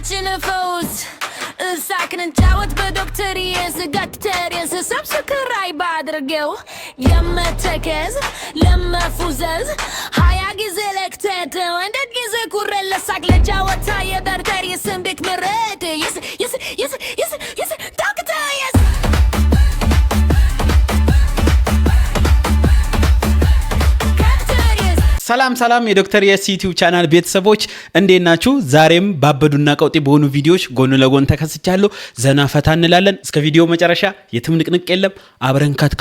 watching the foes. Sakın cevap bu doktor yesi gakteri sesap sıkıray badırgı. Yemme tekez, lemme fuzez. Haya gizelek tete, endet gize kurrella sakle cevap tayı derter yesin bikmerete. Yes, doktor yes. ሰላም የዶክተር የስ ዩቲዩብ ቻናል ቤተሰቦች እንዴት ናችሁ? ዛሬም ባበዱና ቀውጢ በሆኑ ቪዲዮዎች ጎን ለጎን ተከስቻለሁ። ዘና ፈታ እንላለን። እስከ ቪዲዮ መጨረሻ የትም ንቅንቅ የለም። አብረን ከት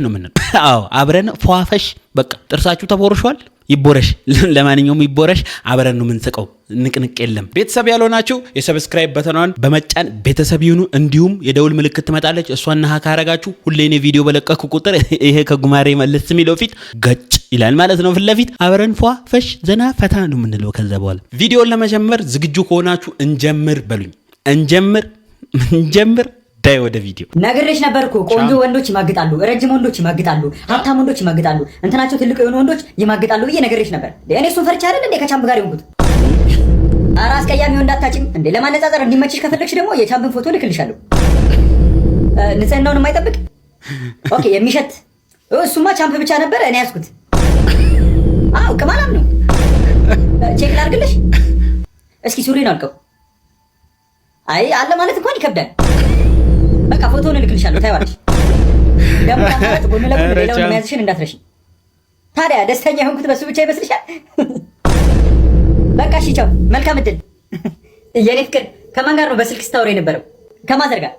ነው ምን? አዎ አብረን ፏፈሽ። በቃ ጥርሳችሁ ተቦርሿል? ይቦረሽ። ለማንኛውም ይቦረሽ። አብረን ነው የምንስቀው። ንቅንቅ የለም። ቤተሰብ ያልሆናችሁ የሰብስክራይብ በተኗን በመጫን ቤተሰብ ይሁኑ። እንዲሁም የደውል ምልክት ትመጣለች። እሷን ነካ ካረጋችሁ ሁሌ እኔ ቪዲዮ በለቀኩ ቁጥር ይሄ ከጉማሬ መለስ የሚለው ፊት ገጭ ይላል ማለት ነው። ፊት ለፊት አብረን ፏፈሽ ዘና ፈታ ነው የምንለው። ከዛ በኋላ ቪዲዮን ለመጀመር ዝግጁ ከሆናችሁ እንጀምር በሉኝ። እንጀምር ዳይ ወደ ቪዲዮ ነገርሽ ነበርኩ። ቆንጆ ወንዶች ይማግጣሉ፣ ረጅም ወንዶች ይማግጣሉ፣ ሀብታም ወንዶች ይማግጣሉ፣ እንትናቸው ትልቅ የሆኑ ወንዶች ይማግጣሉ ብዬ ነገርሽ ነበር። እኔ እሱን ፈርቻ አይደል እንዴ ከቻምፕ ጋር ይሁንኩት። ኧረ አስቀያሚ ወንድ አታጭም እንዴ። ለማነጻጸር እንዲመችሽ ከፈለግሽ ደግሞ የቻምፕን ፎቶ ልክልሻለሁ። ንጽህናውን የማይጠብቅ ኦኬ፣ የሚሸት እሱማ ቻምፕ ብቻ ነበር እኔ ያዝኩት። አው ከማላም ነው። ቼክ ላድርግልሽ እስኪ። ሱሪን አልቀው። አይ አለ ማለት እንኳን ይከብዳል። በቃ ፎቶውን ልክልሻለሁ ታይዋለሽ። ደግሞ ማለት ጎን ለጎን ሌላውን መያዝሽን እንዳትረሺ። ታዲያ ደስተኛ ሆንኩት በሱ ብቻ ይመስልሻል? በቃ እሺ ቻው፣ መልካም እድል። የኔ ፍቅር ከማን ጋር ነው በስልክ ስታወሪ የነበረው? ከማዘር ጋር።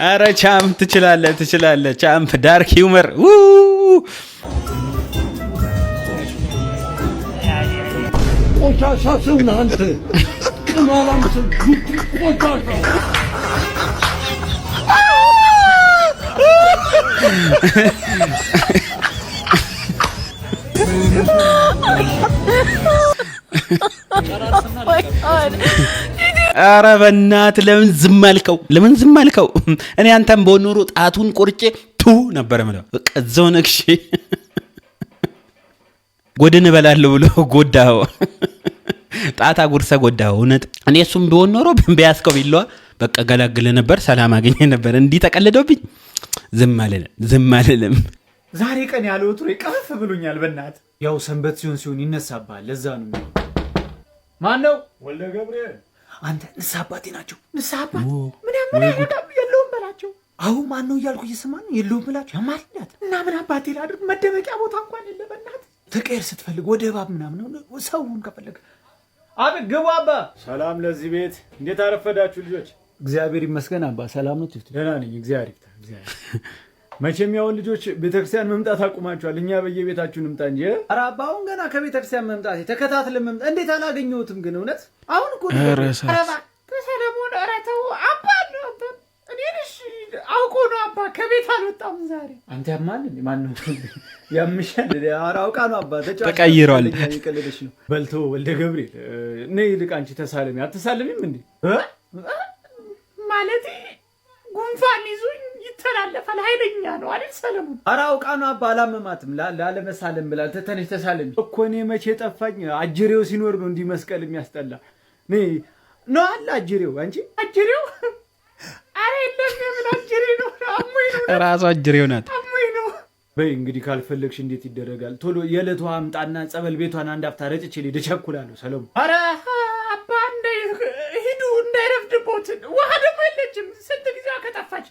አረ ቻምፕ ትችላለህ። ቻምፕ ዳርክ ሂውመር ቆሻሻስን አንተ ቅማላምስን ቆሻሻ አረ በእናትህ ለምን ዝም አልከው? እኔ አንተም በኖሩ ጣቱን ቆርጬ ቱ ነበር ማለት በቃ እዛው ነክሼ ጎድን እበላለሁ ብሎ ጎዳው። ጣታ ጉርሰ ጎዳው። እውነት እኔ እሱም ቢሆን ኖሮ ቢያስከው ቢለዋ በቃ ገላግል ነበር፣ ሰላም አገኘ ነበር። እንዲህ ተቀልዶብኝ ዝም አልልም። ዛሬ ቀን ያለው ወትሮ ይቀፍ ብሎኛል። በእናት ያው ሰንበት ሲሆን ይነሳባል። ለዛ ነው። ማን ነው? ወልደ ገብርኤል። አንተ ንስሐ አባቴ ናቸው። ንስሐ አባት ምን ያደርጋሉ? የለውም በላቸው። አሁን ማን ነው እያልኩ እየሰማ ነው። የለውም በላቸው ያማልዳት እና ምን አባቴ ላድርግ? መደበቂያ ቦታ እንኳን የለ። በእናት ተቀየር ስትፈልግ ወደ እባብ ምናምን ሰውን ከፈለግ አቤት ግቡ። አባ ሰላም ለዚህ ቤት። እንዴት አረፈዳችሁ ልጆች? እግዚአብሔር ይመስገን አባ። ሰላም ነው? ደህና ነኝ እግዚአብሔር ይመስገን። መቼም ያውን ልጆች ቤተክርስቲያን መምጣት አቁማችኋል። እኛ በየቤታችሁ እንምጣ እንጂ። ኧረ አባ አሁን ገና ከቤተክርስቲያን መምጣት ተከታትለን መምጣት እንዴት አላገኘሁትም ግን እውነት አሁን እኮ ሰለሞን። ኧረ ተው አባ ነው እኔ ነሽ አውቆ ነው አባ ከቤት አልወጣም ዛሬ። አንተ ያማል እንዴ? ማን ነው ያምሻል? ኧረ አውቃ ነው አባ ተቀይሯል። ይቀልልሽ ነው በልቶ ወልደ ገብርኤል ነይ ይልቅ አንቺ ተሳለሚ። አትሳለሚም እንዴ? ማለት ጉንፋን ይዞኝ ይተላለፋል። ኃይለኛ ነው አይደል ሰለሞን? ኧረ አውቃ ነው አባ አላመማትም። ላለመሳለም ብላ ተነሽ ተሳለሚ እኮ። እኔ መቼ ጠፋኝ? አጅሬው ሲኖር ነው እንዲህ መስቀል የሚያስጠላ ነው አለ አጅሬው። አንቺ አጅሬው አረ የለም ምን አጅሬ ነው? አሞኝ ነው ራሱ አጅሬው ናት። አሞኝ ነው። በይ እንግዲህ ካልፈለግሽ እንዴት ይደረጋል? ቶሎ የዕለት ውሃ አምጣና ጸበል ቤቷን አንድ አፍታ ረጭቼ ልሄድ እቸኩላለሁ ሰለሞን። ኧረ አባ ሂዱ እንዳይረፍድቦት። ውሃ ደግሞ የለችም። ስንት ጊዜ ከጠፋች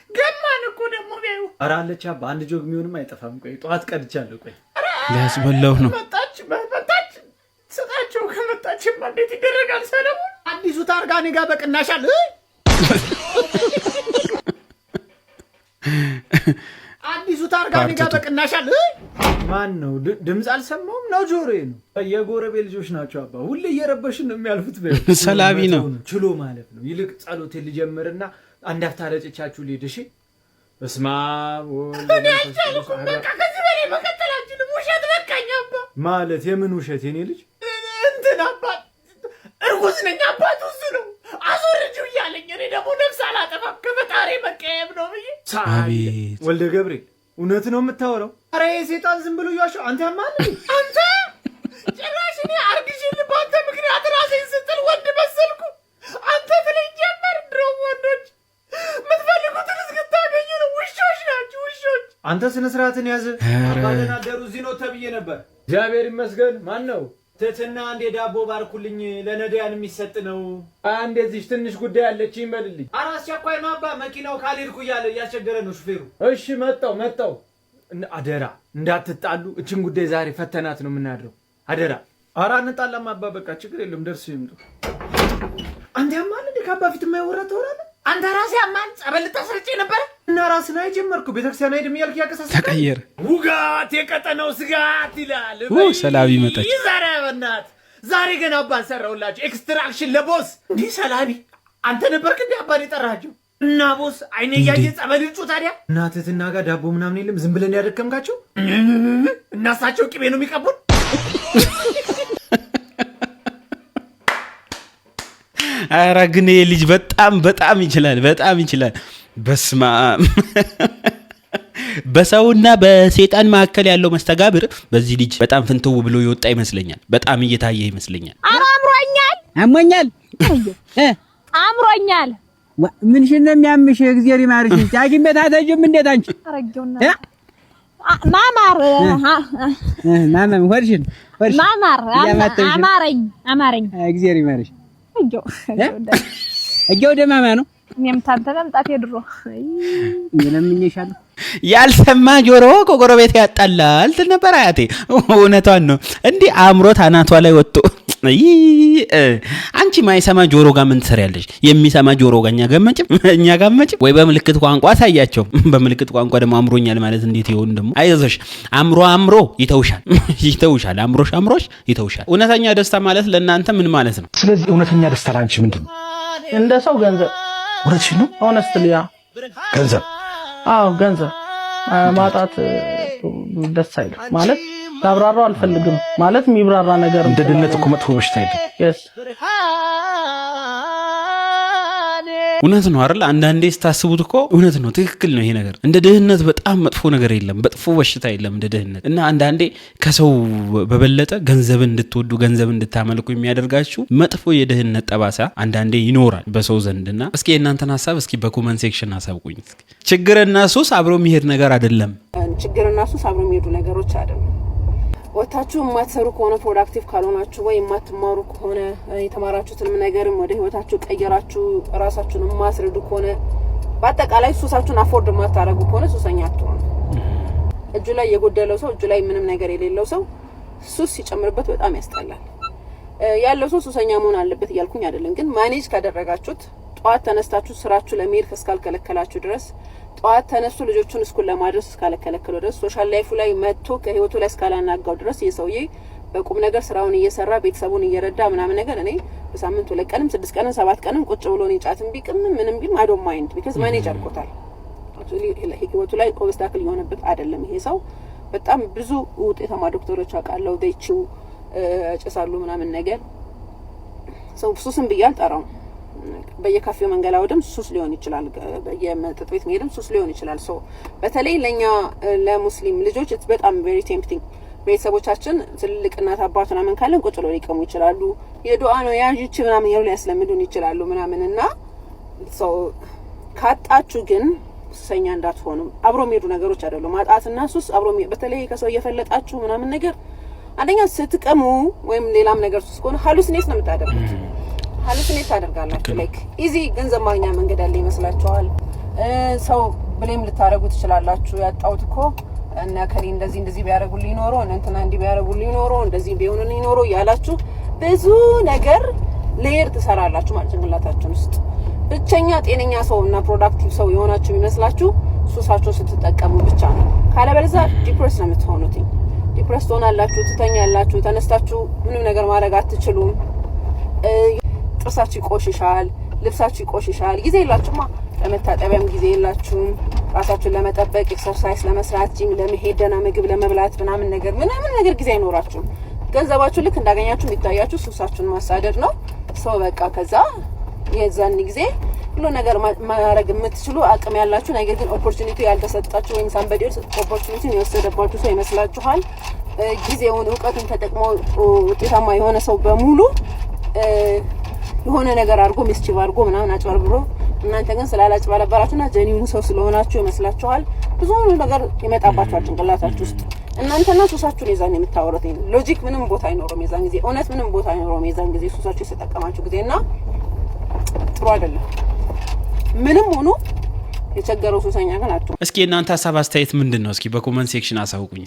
ገማን እኮ ደግሞ ቢያዩ። ኧረ አለች አባ አንድ ጆግ የሚሆንም አይጠፋም። ቆይ ጠዋት ቀድቻለሁ። ቆይ ሊያስበላው ነው። መጣች ስጣቸው። ከመጣችማ እንዴት ይደረጋል ሰለሞን? አዲሱ ታርጋ እኔ ጋር በቅናሽ አለ። አዲሱ ታርጋ እኔ ጋር በቅናሽ አለ። ማን ነው? ድምፅ አልሰማሁም ነው ጆሮዬ ነው። የጎረቤ ልጆች ናቸው አባ። ሁሌ እየረበሽን ነው የሚያልፉት። ሰላቢ ነው ችሎ ማለት ነው። ይልቅ ጸሎቴን ልጀምርና አንድ አፍታ ረጭቻችሁ ልሄድ። እሺ በስመ አብ ወወልድ ወመንፈስ ቅዱስ። በቃ ከዚህ በላይ መቀጠል አልችልም። ውሸት በቃኝ አባ። ማለት የምን ውሸት? የኔ ልጅ እንትን አባ እርጉዝ ነኝ። አባቱ እሱ ነው አዞርጅው እያለኝ እኔ ደግሞ ነፍስ አላጠፋም። ከፈጣሪ መቀየም ነው ብዬ። አቤት ወልደ ገብርኤል እውነት ነው የምታወራው? ኧረ የሰይጣን ዝም ብሎ ያሻው አንተ ያማል አንተ ጭራሽ እኔ አርግሽልኝ ባንተ ምክንያት ራሴን ስትል ወንድ መሰልኩ አንተ ትለኝ ጀመር ድሮ ወንዶች ምትፈልጉትን እስክታገኙ ነው ውሾች ናችሁ ውሾች አንተ ስነ ስርዓትን ያዝ አባደና ደሩ እዚህ ነው ተብዬ ነበር እግዚአብሔር ይመስገን ማን ነው ትትና አንዴ ዳቦ ባርኩልኝ ለነዳያን የሚሰጥ ነው አንዴ እዚህ ትንሽ ጉዳይ አለች ይመልልኝ አራስ ቸኳይ ነው አባ መኪናው ካልሄድኩ እያለ ያስቸገረ ነው ሹፌሩ እሺ መጣው አደራ እንዳትጣሉ እችን ጉዳይ ዛሬ ፈተናት ነው የምናድረው አደራ ኧረ አንጣላም አባ በቃ ችግር የለም ደርሶ ይምጡ አንተ ያማል እንደ ካባ ፊት የማይወራ ተወራለ አንተ ራስ ያማል ጸበል ልታስረጭ ነበር እና ራስን አይጀመርኩ ቤተክርስቲያን አይደም ያልክ ያከሳሰ ተቀየረ ውጋት የቀጠነው ስጋት ይላል ሰላቢ መጣች ይዛራ በእናት ዛሬ ገና አባን ሰራውላችሁ ኤክስትራክሽን ለቦስ እንዲህ ሰላቢ አንተ ነበርክ እንደ አባን የጠራችሁ እና ቦስ አይኔ ያየ ጸበል ልጩ ታዲያ እናትህና ጋር ዳቦ ምናምን የለም ዝም ብለን ያደከምካቸው እናሳቸው ቅቤ ነው የሚቀቡን ኧረ ግን ይሄ ልጅ በጣም ይችላል በስማ በሰውና በሰይጣን መካከል ያለው መስተጋብር በዚህ ልጅ በጣም ፍንትው ብሎ ይወጣ ይመስለኛል በጣም እየታየ ይመስለኛል አምሮኛል ምንሽን ነው የሚያምሽ እግዚአብሔር ይማርሽ ጃጊም ቤት አተጅም እንዴት አንቺ አረጋውና ማማር ወርሽን ማማር አማረኝ እግዚአብሔር ይማርሽ እጆ ደማማ ነው እኔም ታንተ መምጣት የድሮ ምንምኝሻለሁ ያልሰማ ጆሮ ከጎረቤት ያጣላል ትል ነበር አያቴ እውነቷን ነው እንዲህ አምሮት አናቷ ላይ ወጥቶ አንቺ ማይሰማ ጆሮ ጋር ምን ትሰሪያለሽ የሚሰማ ጆሮ ጋር እኛ ጋመጭም ወይ በምልክት ቋንቋ ታያቸው በምልክት ቋንቋ ደግሞ አምሮኛል ማለት እንዴት ይሆን ደግሞ አይዞሽ አምሮ ይተውሻል አምሮሽ ይተውሻል እውነተኛ ደስታ ማለት ለእናንተ ምን ማለት ነው ስለዚህ እውነተኛ ደስታ ላንቺ ምንድነው እንደ ሰው ገንዘብ ወረድሽ ነው ሆነስትሊ ገንዘብ ገንዘብ ማጣት ደስ አይልም ማለት ታብራራው አልፈልግም ማለት የሚብራራ ነገር እንደ ድህነት እኮ መጥፎ በሽታ አይደለም yes እውነት ነው አይደል አንዳንዴ ስታስቡት እኮ እውነት ነው ትክክል ነው ይሄ ነገር እንደ ድህነት በጣም መጥፎ ነገር የለም መጥፎ በሽታ የለም እንደ ድህነት እና አንዳንዴ ከሰው በበለጠ ገንዘብን እንድትወዱ ገንዘብ እንድታመልኩ የሚያደርጋችሁ መጥፎ የድህነት ጠባሳ አንዳንዴ ይኖራል በሰው ዘንድና እስኪ እናንተን ሐሳብ እስኪ በኮሜንት ሴክሽን አሳውቁኝ ችግርና ሱስ አብሮ የሚሄድ ነገር አይደለም ችግርና ሱስ አብሮ የሚሄዱ ነገሮች አይደለም ወታችሁ የማትሰሩ ከሆነ ፕሮዳክቲቭ ካልሆናችሁ ወይ የማትማሩ ከሆነ የተማራችሁትንም ነገርም ወደ ህይወታችሁ ቀየራችሁ ራሳችሁን የማትረዱ ከሆነ በአጠቃላይ ሱሳችሁን አፎርድ የማታረጉ ከሆነ ሱሰኛ አትሆኑ እጁ ላይ የጎደለው ሰው እጁ ላይ ምንም ነገር የሌለው ሰው ሱስ ሲጨምርበት በጣም ያስጠላል ያለው ሰው ሱሰኛ መሆን አለበት እያልኩኝ አይደለም ግን ማኔጅ ካደረጋችሁት ጧት ተነስታችሁ ስራችሁ ለመሄድ እስካልከለከላችሁ ድረስ ጧት ተነስቶ ልጆቹን ስኩል ለማድረስ እስካልከለከለው ድረስ ሶሻል ላይፉ ላይ መጥቶ ከህይወቱ ላይ እስካላናጋው ድረስ የሰውዬ በቁም ነገር ስራውን እየሰራ ቤተሰቡን እየረዳ ምናምን ነገር እኔ በሳምንቱ 2 ቀንም 6 ቀንም 7 ቀንም ቁጭ ብሎ ነው ጫትም ቢቅም ምንም ቢል አይ ዶንት ማይንድ ቢካዝ ማኔጅ አድርጎታል ህይወቱ ላይ ኦብስታክል የሆነበት አይደለም ይሄ ሰው በጣም ብዙ ውጤታማ ዶክተሮች አውቃለሁ ደይቺው ጨሳሉ ምናምን ነገር ሰው ሱስም ብያል ጠራው በየካፌው መንገላውድም ሱስ ሊሆን ይችላል በየመጠጥ ቤት መሄድም ሱስ ሊሆን ይችላል ሶ በተለይ ለኛ ለሙስሊም ልጆች it's በጣም very tempting ቤተሰቦቻችን ትልቅ እናት አባት ምናምን ካለን ቁጭ ብለው ሊቀሙ ይችላሉ የዱዓ ነው ያንቺ ምናምን ያሉ ያስለምዱን ይችላሉ ምናምንና ሶ ካጣችሁ ግን ሱሰኛ እንዳትሆኑ አብሮ የሚሄዱ ነገሮች አይደሉም ማጣትና ሱስ አብሮ በተለይ ከሰው እየፈለጣችሁ ምናምን ነገር አንደኛ ስትቀሙ ወይም ሌላም ነገር ሱስ ከሆነ ሃሉሲኔት ነው የምታደርጉት ሃሉሲኔት ታደርጋላችሁ ላይክ ኢዚ ገንዘብ ማግኛ መንገድ አለ ይመስላችኋል ሰው ብሌም ልታረጉ ትችላላችሁ ያጣውት እኮ እና ከሊ እንደዚህ ቢያረጉልኝ ኖሮ እንትና እንዲ ቢያረጉልኝ ኖሮ እንደዚህ ቢሆንልኝ ኖሮ ያላችሁ ብዙ ነገር ሌየር ትሰራላችሁ ማለት ጭንቅላታችሁ ውስጥ ብቸኛ ጤነኛ ሰውና ፕሮዳክቲቭ ሰው የሆናችሁ ይመስላችሁ ሱሳችሁን ስትጠቀሙ ብቻ ነው ካለበለዚያ ዲፕረስ ነው የምትሆኑት ዲፕረስ ሆናላችሁ ትተኛላችሁ ተነስታችሁ ምንም ነገር ማድረግ አትችሉም ጥርሳችሁ ይቆሽሻል ልብሳችሁ ይቆሽሻል ጊዜ የላችሁማ ለመታጠቢያም ጊዜ የላችሁም ራሳችሁን ለመጠበቅ ኤክሰርሳይዝ ለመስራት ጂም ለመሄድ ደህና ምግብ ለመብላት ምናምን ነገር ጊዜ አይኖራችሁም ገንዘባችሁ ልክ እንዳገኛችሁ የሚታያችሁ ሱሳችሁን ማሳደድ ነው ሰው በቃ ከዛ የዛን ጊዜ ሁሉ ነገር ማድረግ የምትችሉ አቅም ያላችሁ ነገር ግን ኦፖርቹኒቲ ያልተሰጣችሁ ወይም ሳምባዲ ኦፖርቹኒቲን የወሰደባችሁ ሰው ይመስላችኋል። ጊዜውን ዕውቀቱን ተጠቅሞ ውጤታማ የሆነ ሰው በሙሉ የሆነ ነገር አድርጎ ሚስቺቭ አድርጎ ምናምን አጭበርብሮ እናንተ ግን ስላላጭበረበራችሁና ጀኒውን ሰው ስለሆናችሁ ይመስላችኋል። ብዙ ነገር ይመጣባችኋል ጭንቅላታችሁ ውስጥ። እናንተና ሱሳችሁን የዛን የምታወሩት ሎጂክ ምንም ቦታ አይኖርም የዛን ጊዜ፣ እውነት ምንም ቦታ አይኖርም የዛን ጊዜ ሱሳችሁ የተጠቀማችሁ ጊዜና ጥሩ አይደለም። ምንም ሆኖ የቸገረው ሱሰኛ ግን አጥቶ። እስኪ እናንተ ሐሳብ አስተያየት ምንድነው? እስኪ በኮመንት ሴክሽን አሳውቁኝ።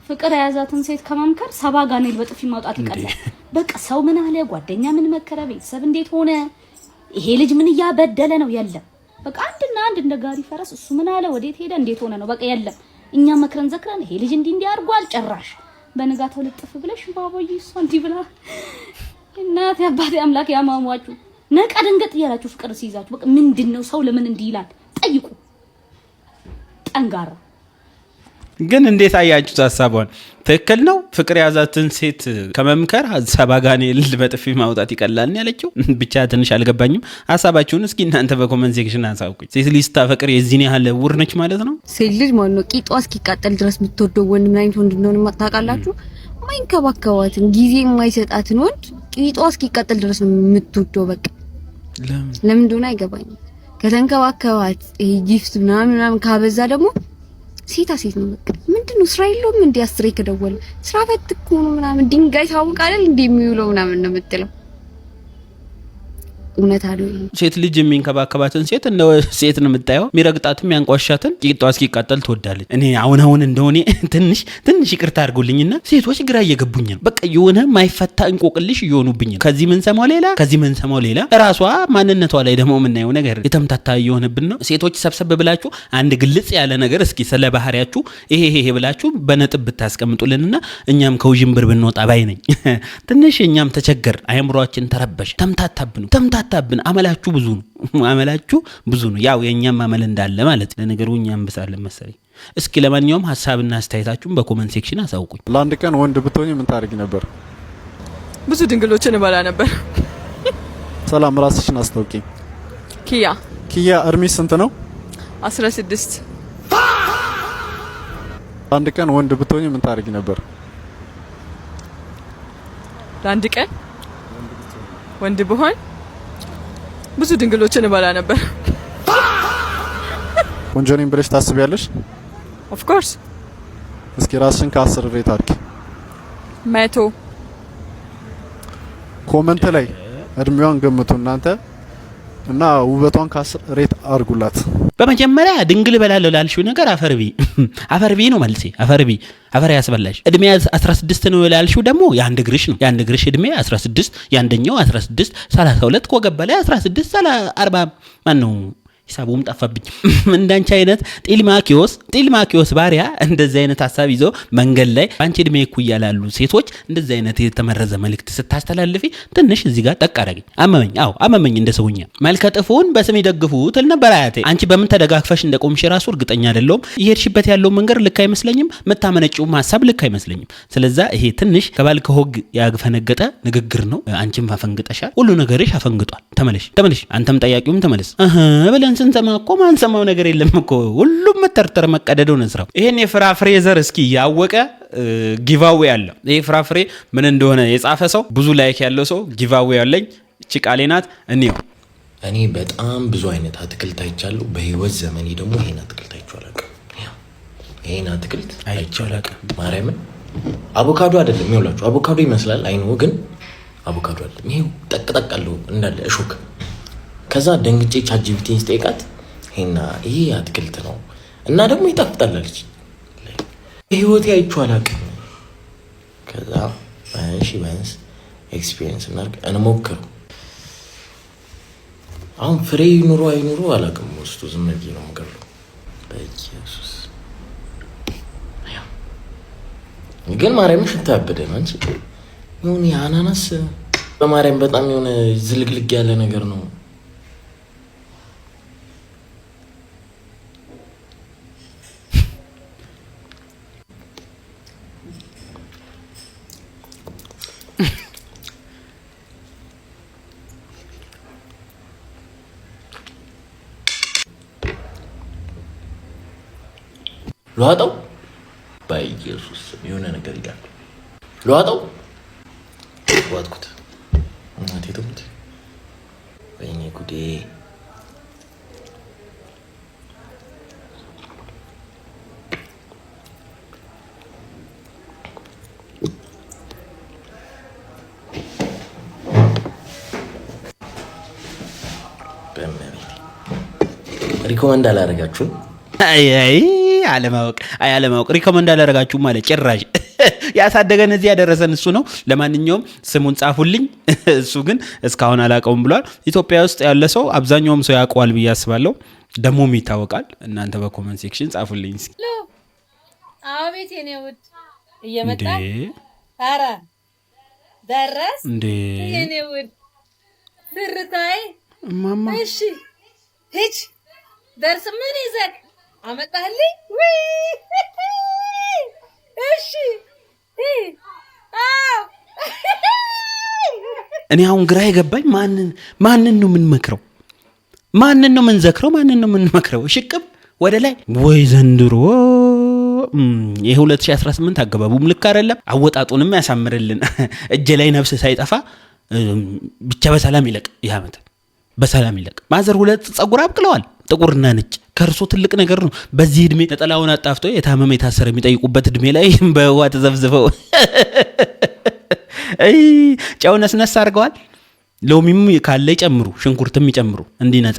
ፍቅር የያዛትን ሴት ከመምከር 70 ጋኔል በጥፊ ማውጣት ይቀላል። በቃ ሰው ምን አለ፣ ጓደኛ ምን መከረ፣ ቤተሰብ እንዴት ሆነ፣ ይሄ ልጅ ምን ያበደለ ነው የለም። በቃ አንድና አንድ እንደ ጋሪ ፈረስ እሱ ምን አለ፣ ወዴት ሄደ፣ እንዴት ሆነ ነው በቃ የለም። እኛ መክረን ዘክረን ይሄ ልጅ እንዲህ አድርጓል ጭራሽ በንጋታው ልጥፍ ብለሽ ባባዬ እሷ እንዲህ ብላ እናቴ አባቴ አምላክ ያማሟችሁ ነቃ ድንገት እያላችሁ ፍቅር ሲይዛችሁ በቃ ምንድነው ሰው ለምን እንዲህ ይላል ጠይቁ። ጠንጋራ ግን እንዴት አያችሁት ሐሳቧን? ትክክል ነው። ፍቅር ያዛትን ሴት ከመምከር 70 ጋኔል በጥፊ ማውጣት ይቀላል ነው ያለችው። ብቻ ትንሽ አልገባኝም። ሐሳባችሁን እስኪ እናንተ በኮመንት ሴክሽን አሳውቁኝ። ሴት ልጅ ስታፈቅር የዚህን ያህል ውር ነች ማለት ነው? ሴት ልጅ ማለት ነው ቂጧ እስኪቃጠል ድረስ የምትወደው ወንድ ምን አይነት ወንድ እንደሆነ ታውቃላችሁ? ማይንከባከባትን ጊዜ የማይሰጣትን ወንድ ቂጧ እስኪቃጠል ድረስ ነው የምትወደው። በቃ ለምን እንደሆነ አይገባኝም። ከተንከባከባት ይሄ ጊፍት ምናምን ካበዛ ደግሞ ሴታ ሴት ነው በቃ። ምንድነው ስራ የለውም እንዴ? አስሬ ከደወለ ስራ ፈት እኮ ነው ምናምን ድንጋይ ታውቃለህ እንዴ የሚውለው ምናምን ነው የምትለው። እውነት አይደል? ሴት ልጅ የሚንከባከባትን ሴት እንደ ሴት ነው የምታየው። የሚረግጣትም ያንቋሻትን ቂጧ እስኪቃጠል ትወዳለች። እኔ አሁን እንደሆነ ትንሽ ይቅርታ አድርጉልኝና ሴቶች ግራ እየገቡኝ ነው። በቃ የሆነ ማይፈታ እንቆቅልሽ እየሆኑብኝ ነው። ከዚህ ምን ሰማው ሌላ ራሷ ማንነቷ ላይ ደግሞ የምናየው ነገር የተምታታ እየሆነብን ነው። ሴቶች ሰብሰብ ብላችሁ አንድ ግልጽ ያለ ነገር እስኪ ስለ ባህሪያችሁ ይሄ ብላችሁ በነጥብ ብታስቀምጡልንና እኛም ከውዥንብር ብንወጣ ባይ ነኝ። ትንሽ እኛም ተቸገር፣ አእምሮአችን ተረበሽ፣ ተምታታብን። አመላችሁ ብዙ ነው። ያው የኛም አመል እንዳለ ማለት ለነገሩ እኛም ብሳለን መሰለኝ። እስኪ ለማንኛውም ሐሳብና አስተያየታችሁን በኮመንት ሴክሽን አሳውቁኝ። ለአንድ ቀን ወንድ ብትሆኚ ምን ታደርጊ ነበር? ብዙ ድንግሎችን እበላ ነበር። ሰላም፣ ራስሽን አስታውቂ። ኪያ እድሜሽ ስንት ነው? 16 ለአንድ ቀን ወንድ ብትሆኚ ምን ታደርጊ ነበር? ለአንድ ቀን ወንድ ብሆን ብዙ ድንግሎችን እበላ ነበር። ቆንጆ ነኝ ብለሽ ታስቢያለሽ? ኦፍ ኮርስ። እስኪ ራስሽን ከ10 ሬት አድርጊ። 100 ኮመንት ላይ እድሜዋን ገምቱ እናንተ እና ውበቷን ከ10 ሬት አድርጉላት። በመጀመሪያ ድንግል በላለው ላልሽው ነገር አፈርቢ ነው መልሴ። አፈር ያስበላሽ። እድሜ 16 ነው ላልሽው ደግሞ የአንድ ግርሽ ነው። የአንድ ግርሽ እድሜ 16፣ ያንደኛው 16 32 ኮገባ ላይ 16 40 ማን ነው? ሂሳቡም ጠፋብኝ። እንዳንቺ አይነት ጢልማኪዮስ ባሪያ እንደዚህ አይነት ሐሳብ ይዘው መንገድ ላይ አንቺ እድሜ እኩያ ላሉ ሴቶች እንደዚህ አይነት የተመረዘ መልእክት ስታስተላልፊ ትንሽ እዚህ ጋር ጠቅ አደረገኝ። አመመኝ እንደ ሰውኛ። መልከጥፉን በስም ይደግፉ ትል ነበር አያቴ። አንቺ በምን ተደጋግፈሽ እንደቆምሽ ራሱ እርግጠኛ አይደለሁም። ይሄድሽበት ያለው መንገድ ልክ አይመስለኝም። መታመነጭውም ሐሳብ ልክ አይመስለኝም። ስለዛ ይሄ ትንሽ ከባል ከሆግ ያፈነገጠ ንግግር ነው። አንቺም አፈንግጠሻል። ሁሉ ነገርሽ አፈንግጧል። ተመለሽ። አንተም ጠያቂውም ተመለስ ብለን ስንሰማ እኮ ማንሰማው ነገር የለም እኮ። ሁሉም መተርተር መቀደደው ነው ስራው። ይሄን የፍራፍሬ ዘር እስኪ ያወቀ ጊቫዌ አለ። ይሄ ፍራፍሬ ምን እንደሆነ የጻፈ ሰው ብዙ ላይክ ያለው ሰው ጊቫዌ ያለኝ እቺ ቃሌ ናት። እኔ በጣም ብዙ አይነት አትክልት አይቻለሁ በህይወት ዘመኔ። ደግሞ ይሄን አትክልት አይቼው አላውቅም። ማርያምን አቮካዶ አይደለም ይኸውላችሁ፣ አቮካዶ ይመስላል አይኑ፣ ግን አቮካዶ አይደለም። ይሄው ጠቅጠቃለው እንዳለ እሾክ። ከዛ ደንግጬ ቻትጂፒቲን ስጠይቃት ይሄ አትክልት ነው እና ደግሞ ይጣፍጣል አለች። በህይወቴ አይቼው አላውቅም። ከዛ ባንስ ኤክስፒሪየንስ እናድርግ እንሞክረው። አሁን ፍሬ ኑሮ አይኑሮ አላውቅም። ውስጡ ዝም ብዬ ነው የምገለው። በኢየሱስ ግን ማርያም ሽታ ያበደ ነው። አንቺ የሆነ የአናናስ በማርያም በጣም የሆነ ዝልግልግ ያለ ነገር ነው። ለዋጣው በኢየሱስ የሆነ ነገር ይላል። ለዋጣው ዋጥኩት እናቴ ትሙት። ወይኔ ጉዴ! ሪኮመንድ አላደረጋችሁም? አለማወቅ ሪኮመንድ አላደረጋችሁም ማለት ጭራሽ ያሳደገን እዚህ ያደረሰን እሱ ነው። ለማንኛውም ስሙን ጻፉልኝ። እሱ ግን እስካሁን አላውቀውም ብሏል። ኢትዮጵያ ውስጥ ያለ ሰው አብዛኛውም ሰው ያውቀዋል ብዬ አስባለሁ። ደሞም ይታወቃል። እናንተ በኮመንት ሴክሽን ጻፉልኝ እስኪ። አቤት የኔ ውድ እየመጣ ኧረ ደረስ እንዴ የኔ ውድ ትርታይ ማማ እሺ ሂጅ ደርስ ምን ይዘህ አመጣህልኝ? እሺ እኔ አሁን ግራ የገባኝ ማንን ነው የምንመክረው? ማንን ነው የምንዘክረው? ማንን ነው የምንመክረው? ሽቅብ ወደ ላይ ወይ ዘንድሮ የ2018 አገባቡም ልክ አይደለም። አወጣጡንም ያሳምርልን። እጄ ላይ ነፍስ ሳይጠፋ ብቻ በሰላም ይለቅ። ይህ ዓመት በሰላም ይለቅ። ማዘር 2 ጸጉር አብቅለዋል፣ ጥቁርና ነጭ። ከርሶ ትልቅ ነገር ነው። በዚህ እድሜ ነጠላውን አጣፍቶ የታመመ የታሰረ የሚጠይቁበት እድሜ ላይ በውሃ ተዘፍዝፈው ጨው ነስነስ አድርገዋል። ሎሚም ካለ ይጨምሩ፣ ሽንኩርትም ይጨምሩ እንዲነጻ።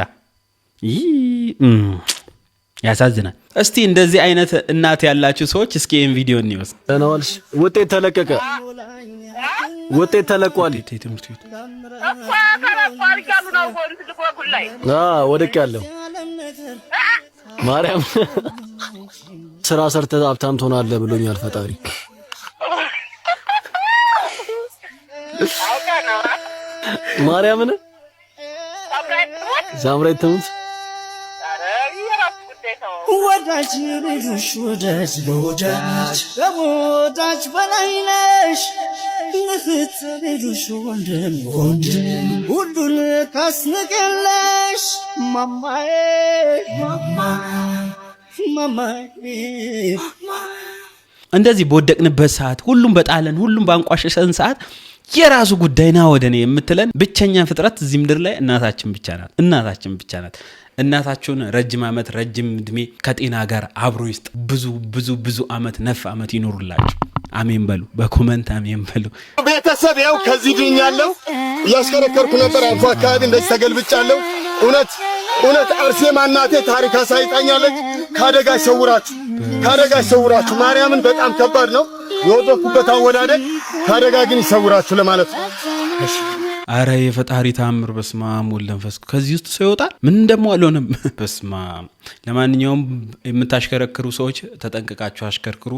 ያሳዝናል። እስቲ እንደዚህ አይነት እናት ያላችሁ ሰዎች እስኪ ይሄን ቪዲዮ እንይወስ። ተናልሽ ውጤት ተለቀቀ። ውጤት ተለቋል። ወደቅ ያለው ማርያም ስራ ሰርተህ ሀብታም ትሆናለህ ብሎኛል ፈጣሪ። ማርያምን ሳምራዊት ትሙት ወዳጅ ልጅሽ ወዳጅ ለወዳጅ በወዳጅ በላይ ነሽ ንፍት ልጅሽ ወንድም ወንድም ሁሉን ካስነቀለሽ ማማዬ ማማዬ እንደዚህ በወደቅንበት ሰዓት ሁሉም በጣለን ሁሉም ባንቋሸሸን ሰዓት የራሱ ጉዳይና ወደኔ የምትለን ብቸኛ ፍጥረት እዚህ ምድር ላይ እናታችን ብቻ ናት። እናታችን ብቻ ናት። እናታችሁን ረጅም ዓመት ረጅም እድሜ ከጤና ጋር አብሮ ይስጥ። ብዙ ብዙ ብዙ ዓመት ነፍ ዓመት ይኖሩላችሁ። አሜን በሉ፣ በኮመንት አሜን በሉ። ቤተሰብ ያው ከዚህ ድኛለሁ። እያሽከረከርኩ ነበር፣ አልፎ አካባቢ እንደዚህ ተገልብጫለሁ። እውነት አርሴማ እናቴ ታሪክ አሳይታኛለች። ካደጋ ይሰውራችሁ። ማርያምን በጣም ከባድ ነው የወደኩበት አወዳደቅ። ካደጋ ግን ይሰውራችሁ ለማለት ነው። አረ የፈጣሪ ታምር በስማም ወለንፈስ ከዚህ ውስጥ ሰው ይወጣል። ምን ደሞ አልሆነም። በስማም ለማንኛውም የምታሽከረክሩ ሰዎች ተጠንቅቃችሁ አሽከርክሩ።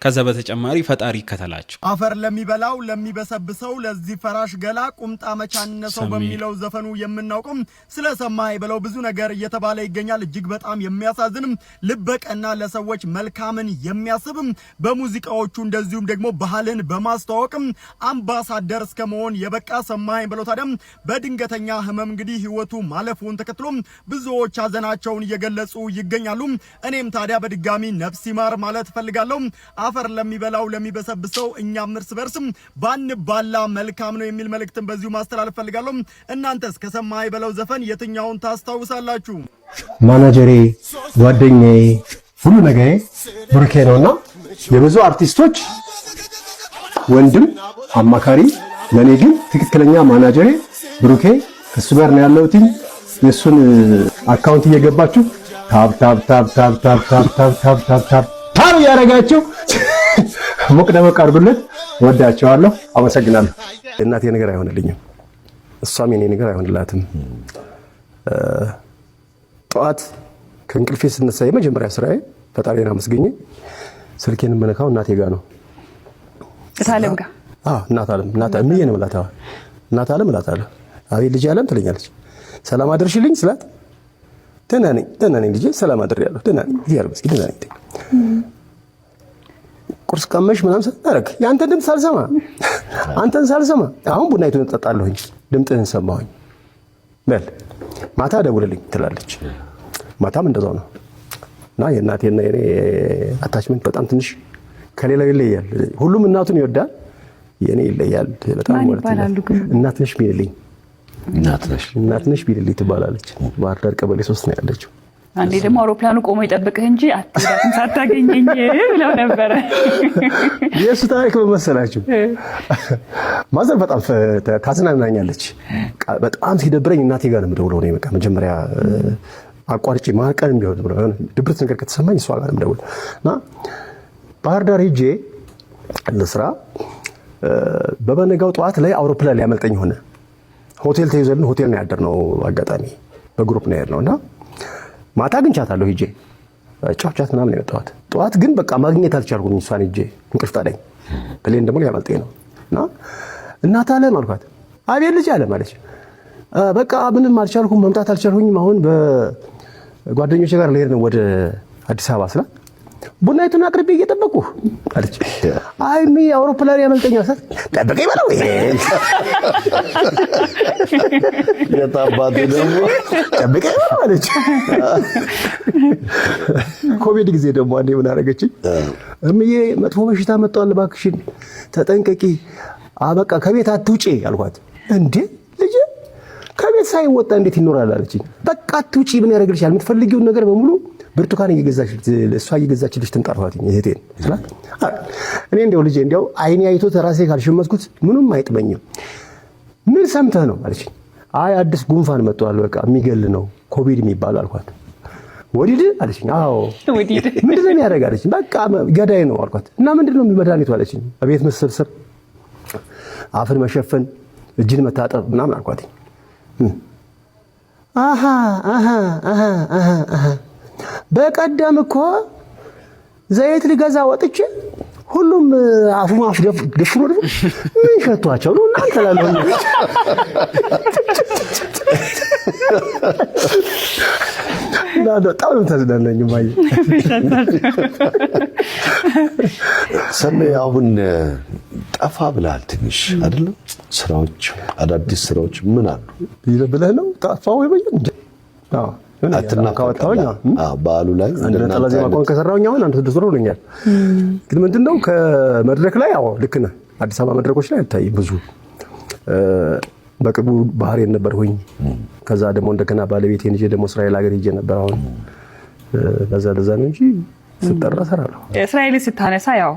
ከዛ በተጨማሪ ፈጣሪ ይከተላችሁ። አፈር ለሚበላው ለሚበሰብሰው ለዚህ ፈራሽ ገላ ቁምጣ መቻነሰው በሚለው ዘፈኑ የምናውቀው ስለሰማይ ብለው ብዙ ነገር እየተባለ ይገኛል። እጅግ በጣም የሚያሳዝንም ልበቀና ለሰዎች መልካምን የሚያስብም በሙዚቃዎቹ እንደዚሁም ደግሞ ባህልን በማስተዋወቅም አምባሳደር እስከመሆን የበቃ ሰማይ ብለው ታዲያም በድንገተኛ ህመም እንግዲህ ህይወቱ ማለፉን ተከትሎ ብዙዎች ሀዘናቸውን እየገለጹ ይገኛሉ። እኔም ታዲያ በድጋሚ ነፍስ ይማር ማለት ፈልጋለሁ። አፈር ለሚበላው ለሚበሰብሰው እኛም እርስ በርስም ባንባላ መልካም ነው የሚል መልእክትን በዚሁ ማስተላለፍ ፈልጋለሁ። እናንተስ ከሰማይ በለው ዘፈን የትኛውን ታስታውሳላችሁ? ማናጀሬ፣ ጓደኛዬ፣ ሁሉ ነገሬ ብሩኬ ነውና የብዙ አርቲስቶች ወንድም አማካሪ፣ ለኔ ግን ትክክለኛ ማናጀሬ ብሩኬ። እሱ ጋር ነው ያለሁት። የሱን አካውንት እየገባችሁ ታብ ታብ ታብ ታብ ታብ ታብ ታብ ታብ ታብ ታብ ያረጋችሁ ሞቅ ደመቅ አድርጉለት። ወዳቸዋለሁ። አመሰግናለሁ። እናቴ ነገር አይሆንልኝም፣ እሷም የኔ ነገር አይሆንላትም። ጠዋት ከእንቅልፌ ስነሳ የመጀመሪያ ስራዬ ፈጣሪን አመስግኜ ስልኬን የምነካው እናቴ ጋር ነው። እታለም ጋር እናት ዓለም ምን ነው ላታ እናት ዓለም እላታለሁ። አቤት ልጅ ዓለም ትለኛለች። ሰላም አደርሽልኝ ስላት ደህና ነኝ ልጄ፣ ሰላም አድሬያለሁ፣ ደህና ነኝ ይያል መስጊድ ደህና ነኝ። ቁርስ ቀመሽ ምናምን ሰጣረክ ያንተን ድምፅ ሳልሰማ አሁን ቡናይቱን እጠጣለሁኝ፣ ድምፅህን ሰማሁኝ በል ማታ ደውልልኝ ትላለች። ማታም እንደዛው ነው። እና የእናቴና የኔ አታችመንት በጣም ትንሽ ከሌላው ይለያል። ሁሉም እናቱን ይወዳል፣ የኔ ይለያል በጣም ማለት ነው። እናትነሽ ቢልልኝ እናትነሽ ቢልልኝ ትባላለች። ባህር ዳር ቀበሌ 3 ነው ያለችው። አንዴ ደግሞ አውሮፕላኑ ቆሞ ይጠብቅህ እንጂ አትሄዳትም ሳታገኘኝ ብለው ነበረ። የእሱ ታሪክ በመሰላችሁ ማዘር በጣም ታዝናናኛለች። በጣም ሲደብረኝ እናቴ ጋር ነው የምደውለው። እኔ በቃ መጀመሪያ አቋርጬ ማቀን ቢሆን ድብርት ነገር ከተሰማኝ እሷ ጋር ነው የምደውለው እና ባህር ዳር ሄጄ ለስራ በበነጋው ጠዋት ላይ አውሮፕላን ሊያመልጠኝ ሆነ። ሆቴል ተይዘልን ሆቴል ነው ያደርነው። አጋጣሚ በግሩፕ ነው ያደርነው እና ማታ አግኝቻታለሁ ሄጄ ጫውቻት ምናምን የመጣሁት። ጠዋት ግን በቃ ማግኘት አልቻልኩም። እሷን ሄጄ እንቅልፍ ጣለኝ። ብሌን ደግሞ ሊያመልጠኝ ነው እና እናት አለም አልኳት። አቤት ልጅ አለም አለች። በቃ ምንም አልቻልኩም፣ መምጣት አልቻልኩኝም። አሁን በጓደኞቼ ጋር ልሄድ ነው ወደ አዲስ አበባ ስላት ቡናይቱን አቅርቤ እየጠበቁ አለች። አይ ሚ አውሮፕላን ያመልጠኛል ሰት ጠብቀኝ በለው የታባቱ ደግሞ ጠብቀኝ አለች። ኮቪድ ጊዜ ደግሞ አንዴ ምን አደረገችኝ? እምዬ መጥፎ በሽታ መጥቷል እባክሽን ተጠንቀቂ፣ በቃ ከቤት አትውጪ አልኳት። እንዴ ልጅ ከቤት ሳይወጣ እንዴት ይኖራል አለችኝ። በቃ አትውጪ ምን ያደርግልሻል? የምትፈልጊውን ነገር በሙሉ ብርቱካን እሷ እየገዛችልሽ ትምጣርፋት እህቴን ስላት እኔ እንደው ልጄ እንደው አይኔ አይቶ ተራሴ ካልሸመትኩት ምንም አይጥመኝም። ምን ሰምተህ ነው አለችኝ። አይ አዲስ ጉንፋን መጥቷል በቃ የሚገል ነው ኮቪድ የሚባል አልኳት። ወዲድ አለችኝ። አዎ ወዲድ ምንድን ነው የሚያደርግ አለችኝ። በቃ ገዳይ ነው አልኳት። እና ምንድን ነው መድኃኒቱ አለችኝ። በቤት መሰብሰብ፣ አፍን መሸፈን፣ እጅን መታጠብ ምናምን አልኳት። በቀደም እኮ ዘይት ልገዛ ወጥቼ ሁሉም አፉን ደፍኖ ምን ሸቷቸው ነው እናንተ ላለው በጣም ተዝናናኝ ማይ ሰማይ አሁን ጠፋ ብለሃል ትንሽ አይደል? ስራዎች አዳዲስ ስራዎች ምን አሉ ብለህ ነው ጠፋው ወይ እንዴ? አትናካውታው በዓሉ ላይ እንደና ዜማ ቆን ከሰራውኝ አሁን አንተ ድስሮ ነኛል። ግን ምንድነው ከመድረክ ላይ አዎ ልክ ነህ። አዲስ አበባ መድረኮች ላይ አታይ ብዙ በቅርቡ ባህሬን ነበርኩኝ። ከዛ ደግሞ እንደገና ባለቤቴን ይዤ ደግሞ እስራኤል ሀገር ሄጄ ነበር። አሁን ለዛ ነው እንጂ ስጠራ ሰራለሁ። እስራኤል ስታነሳ ያው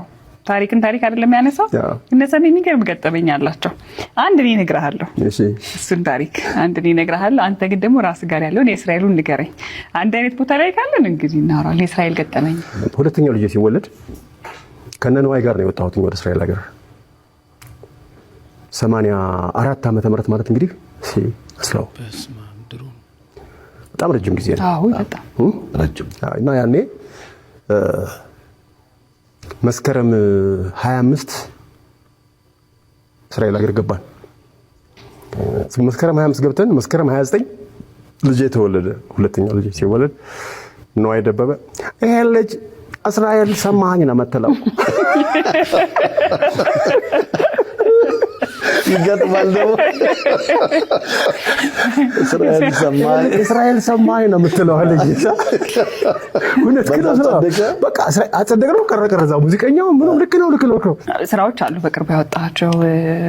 ታሪክ አይደለም ያነሳው። እነሰም የሚገርም ገጠመኝ አላቸው። አንድ እኔ እነግርሃለሁ። እሺ እሱን ታሪክ አንድ እኔ እነግርሃለሁ። አንተ ግን ደግሞ ራስ ጋር ያለውን የእስራኤሉን ንገረኝ። አንድ አይነት ቦታ ላይ ካለን እንግዲህ እናወራለን። የእስራኤል ገጠመኝ ሁለተኛው ልጅ ሲወለድ ከነነዋይ ጋር ነው የወጣሁት ወደ እስራኤል ሀገር 84 ዓመተ ምህረት ማለት እንግዲህ አስላው በጣም ረጅም ጊዜ ነው። አዎ በጣም ረጅም እና ያኔ መስከረም 25 እስራኤል ሀገር ገባን። መስከረም 25 ገብተን መስከረም 29 ልጅ ተወለደ። ሁለተኛው ልጅ ሲወለድ ነዋይ ደበበ ይሄ ልጅ እስራኤል ሰማኸኝ ነው መተለው ይገጥማል ደግሞ እስራኤል ሰማኸኝ ነው የምትለው ልጅ ሁለት ከዛ በቃ አጸደቅ ነው ቀረ እዛው ሙዚቀኛው ምንም ልክ ነው። ስራዎች አሉ በቅርቡ ያወጣቸው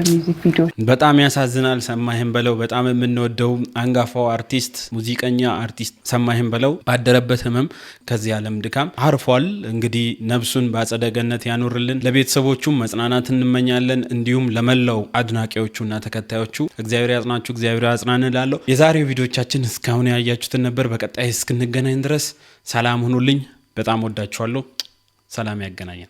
ሚውዚክ ቪዲዮዎች በጣም ያሳዝናል። ሰማኸኝ በለው በጣም የምንወደው አንጋፋው አርቲስት ሙዚቀኛ አርቲስት ሰማኸኝ በለው ባደረበት ህመም ከዚህ ዓለም ድካም አርፏል። እንግዲህ ነፍሱን በአጸደ ገነት ያኖርልን። ለቤተሰቦቹም መጽናናት እንመኛለን። እንዲሁም ለመላው አድናቂዎቹና ተከታዮቹ እግዚአብሔር ያጽናችሁ፣ እግዚአብሔር ያጽናን እላለሁ። የዛሬው ቪዲዮቻችን እስካሁን ያያችሁትን ነበር። በቀጣይ እስክንገናኝ ድረስ ሰላም ሁኑልኝ። በጣም ወዳችኋለሁ። ሰላም ያገናኘን።